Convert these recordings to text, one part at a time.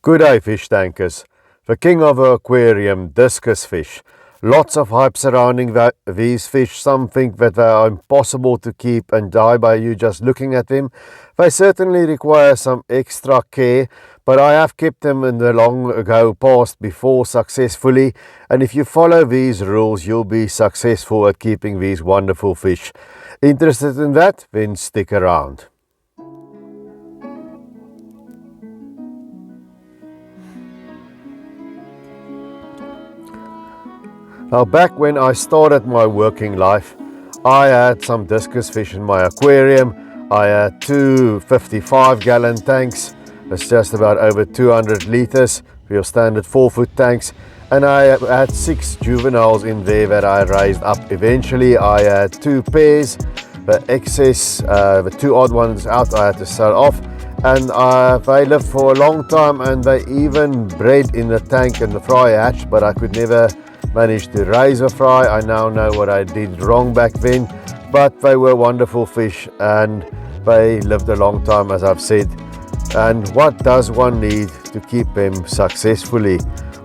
Good day, fish tankers. The king of the aquarium, Discus fish. Lots of hype surrounding these fish. Some think that they are impossible to keep and die by you just looking at them. They certainly require some extra care, but I have kept them in the long ago past before successfully, and if you follow these rules you'll be successful at keeping these wonderful fish. Interested in that? Then stick around. Now, back when I started my working life, I had some discus fish in my aquarium. I had two 55-gallon tanks. That's just about over 200 liters for your standard 4-foot tanks. And I had 6 juveniles in there that I raised up. Eventually, I had 2 pairs. The excess, the 2 odd ones out, I had to sell off. And they lived for a long time, and they even bred in the tank in the fry hatch, but I could never managed to raise a fry. I now know what I did wrong back then, but they were wonderful fish and they lived a long time, as I've said. And what does one need to keep them successfully?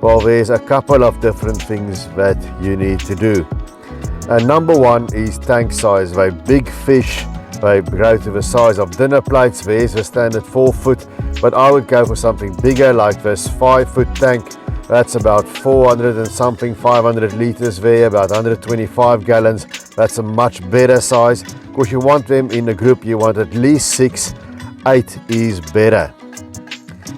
Well, there's a couple of different things that you need to do. And number one is tank size. They're big fish, they grow to the size of dinner plates. There's a standard 4-foot, but I would go for something bigger like this 5-foot tank. That's about 400 and something, 500 liters there, about 125 gallons. That's a much better size. Of course, you want them in a group, you want at least 6, 8 is better.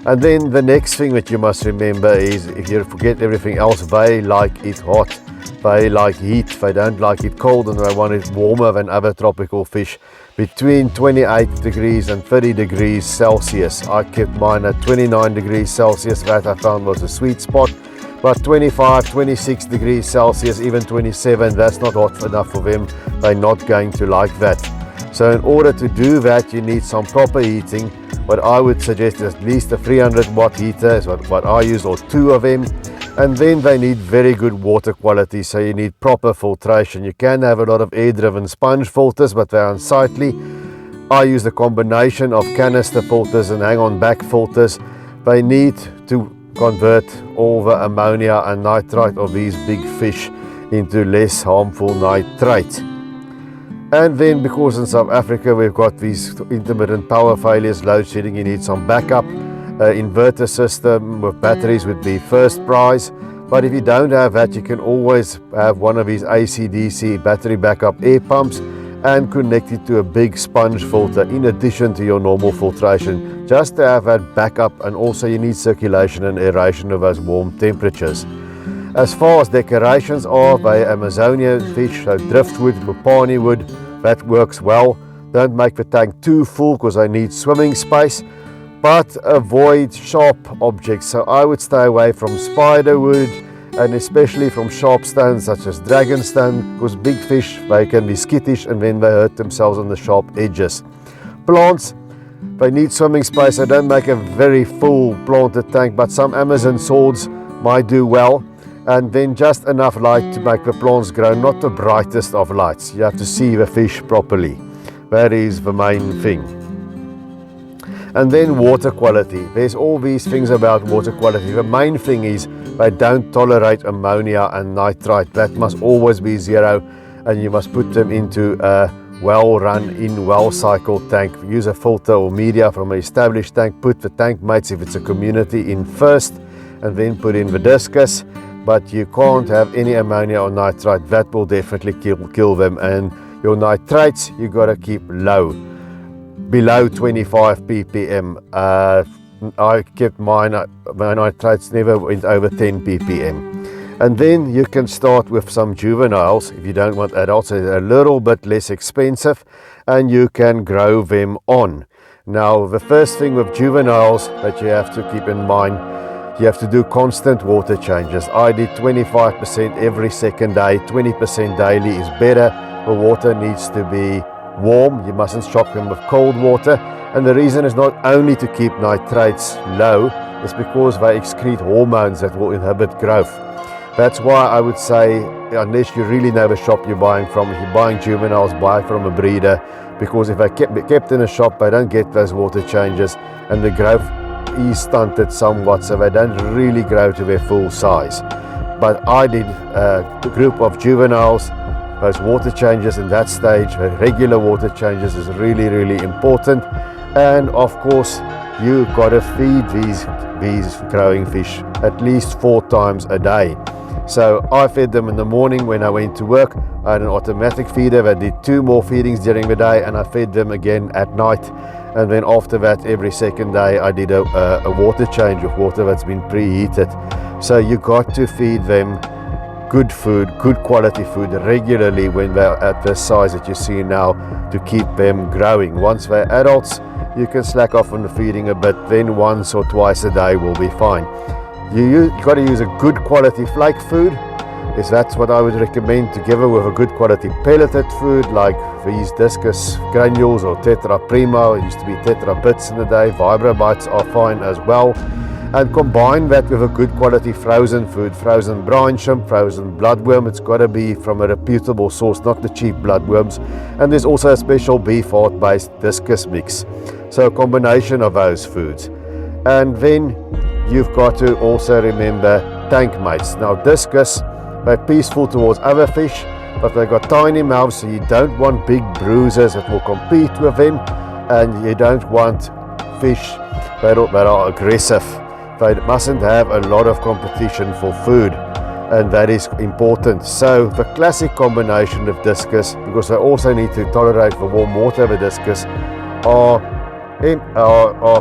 And then the next thing that you must remember is, if you forget everything else, they like it hot. They like heat, they don't like it cold, and they want it warmer than other tropical fish. Between 28 degrees and 30 degrees Celsius. I kept mine at 29 degrees Celsius, that I found was a sweet spot. But 25, 26 degrees Celsius, even 27, that's not hot enough for them. They're not going to like that. So in order to do that, you need some proper heating. What I would suggest is at least a 300 watt heater is what I use, or 2 of them. And then they need very good water quality, so you need proper filtration. You can have a lot of air-driven sponge filters, but they're unsightly. I use the combination of canister filters and hang-on back filters. They need to convert all the ammonia and nitrite of these big fish into less harmful nitrate. And then, because in South Africa we've got these intermittent power failures, load shedding, you need some backup. Inverter system with batteries would be first prize, but if you don't have that, you can always have one of these AC/DC battery backup air pumps and connect it to a big sponge filter in addition to your normal filtration, just to have that backup. And also you need circulation and aeration of those warm temperatures. As far as decorations are, by Amazonia fish, so driftwood, mopani wood, that works well. Don't make the tank too full because I need swimming space. But avoid sharp objects, so I would stay away from spider wood, and especially from sharp stones such as dragonstone, because big fish, they can be skittish and then they hurt themselves on the sharp edges. Plants, they need swimming space, so don't make a very full planted tank, but some Amazon swords might do well. And then just enough light to make the plants grow, not the brightest of lights. You have to see the fish properly. That is the main thing. And then water quality. There's all these things about water quality. The main thing is they don't tolerate ammonia and nitrite. That must always be 0, and you must put them into a well-run-in, well-cycled tank. Use a filter or media from an established tank. Put the tank mates, if it's a community, in first, and then put in the discus. But you can't have any ammonia or nitrite. That will definitely kill them. And your nitrates, you got to keep low, below 25 ppm. I kept mine, my nitrates never went over 10 ppm. And then you can start with some juveniles if you don't want adults. So they're a little bit less expensive, and you can grow them on. Now, the first thing with juveniles that you have to keep in mind, you have to do constant water changes. I did 25% every second day, 20% daily is better. The water needs to be warm. You mustn't shock them with cold water. And the reason is not only to keep nitrates low, it's because they excrete hormones that will inhibit growth. That's why I would say, unless you really know the shop you're buying from, if you're buying juveniles, buy from a breeder, because if they kept in a shop, they don't get those water changes and the growth is stunted somewhat, so they don't really grow to their full size. But I did a group of juveniles. Those water changes in that stage, regular water changes, is really, really important. And of course, you got to feed these growing fish at least 4 times a day. So I fed them in the morning when I went to work. I had an automatic feeder that did 2 more feedings during the day, and I fed them again at night. And then after that, every second day, I did a water change of water that's been preheated. So you got to feed them good food, good quality food regularly when they're at the size that you see now, to keep them growing. Once they're adults, you can slack off on the feeding a bit, then once or twice a day will be fine. You got to use a good quality flake food. That's what I would recommend, together with a good quality pelleted food like these Discus granules or Tetra Primo. It used to be Tetra Bits in the day. Vibra Bites are fine as well. And combine that with a good quality frozen food, frozen brine shrimp, frozen bloodworm. It's got to be from a reputable source, not the cheap bloodworms. And there's also a special beef heart based Discus mix. So a combination of those foods. And then you've got to also remember tank mates. Now Discus, they're peaceful towards other fish, but they've got tiny mouths, so you don't want big bruisers that will compete with them, and you don't want fish that are aggressive. They mustn't have a lot of competition for food, and that is important. So the classic combination of Discus, because they also need to tolerate the warm water of a Discus, are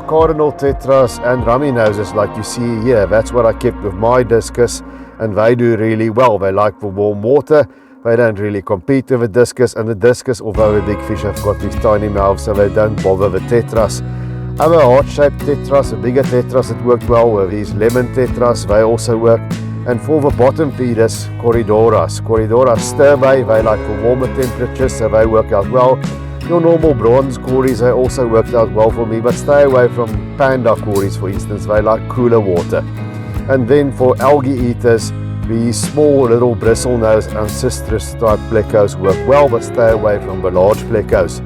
cardinal tetras and rummy noses like you see here. That's what I kept with my Discus, and they do really well. They like the warm water. They don't really compete with the Discus, and the Discus, although the big fish, have got these tiny mouths, so they don't bother the tetras. Other heart-shaped tetras, the bigger tetras that work well, were these lemon tetras. They also work. And for the bottom feeders, Corridoras stir-bait, they like for warmer temperatures, so they work out well. Your normal bronze cories, they also worked out well for me, but stay away from panda cories, for instance. They like cooler water. And then for algae eaters, these small little bristlenose ancestris type plecos work well, but stay away from the large plecos.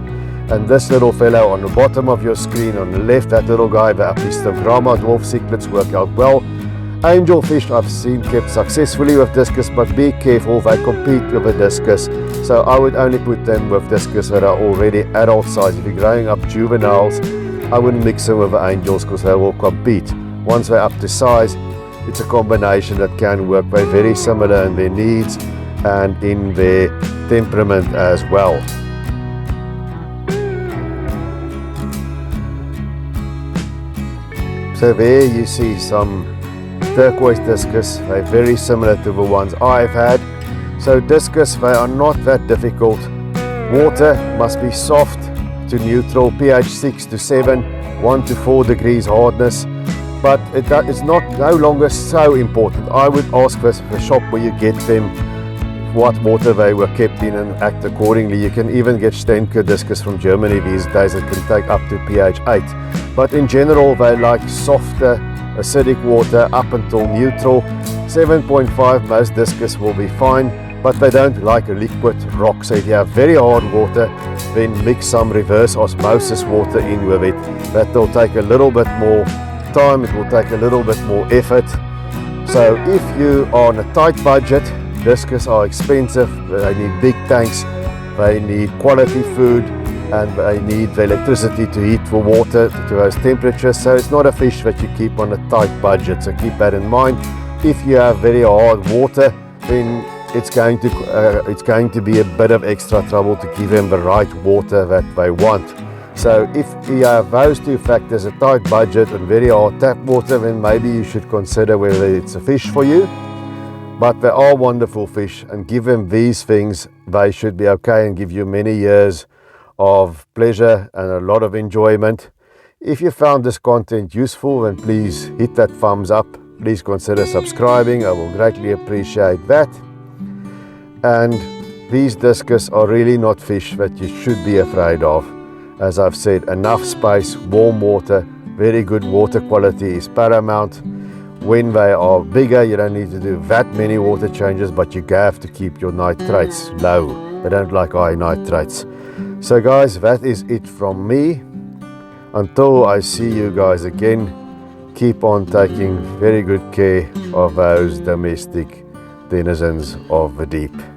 And this little fellow on the bottom of your screen on the left, that little guy, the Apistogramma dwarf cichlids, work out well. Angelfish I've seen kept successfully with Discus, but be careful, they compete with the Discus. So I would only put them with Discus that are already adult size. If you're growing up juveniles, I wouldn't mix them with the angels because they will compete. Once they're up to size, it's a combination that can work. They're very similar in their needs and in their temperament as well. So there you see some turquoise Discus. They're very similar to the ones I've had. So Discus, they are not that difficult. Water must be soft to neutral, pH 6 to 7, 1 to 4 degrees hardness. But it's no longer so important. I would ask the shop where you get them what water they were kept in and act accordingly. You can even get Stenker Discus from Germany these days that can take up to pH 8. But in general, they like softer, acidic water up until neutral. 7.5, most Discus will be fine, but they don't like a liquid rock. So if you have very hard water, then mix some reverse osmosis water in with it. That will take a little bit more time, it will take a little bit more effort. So if you are on a tight budget, Discus are expensive, they need big tanks, they need quality food, and they need the electricity to heat the water to those temperatures. So it's not a fish that you keep on a tight budget, so keep that in mind. If you have very hard water, then it's going to be a bit of extra trouble to give them the right water that they want. So if you have those two factors, a tight budget and very hard tap water, then maybe you should consider whether it's a fish for you. But they are wonderful fish, and give them these things, they should be okay and give you many years of pleasure and a lot of enjoyment. If you found this content useful, then please hit that thumbs up. Please consider subscribing, I will greatly appreciate that. And these Discus are really not fish that you should be afraid of. As I've said, enough space, warm water, very good water quality is paramount. When they are bigger, you don't need to do that many water changes, but you have to keep your nitrates low. They don't like high nitrates. So guys, that is it from me. Until I see you guys again, keep on taking very good care of those domestic denizens of the deep.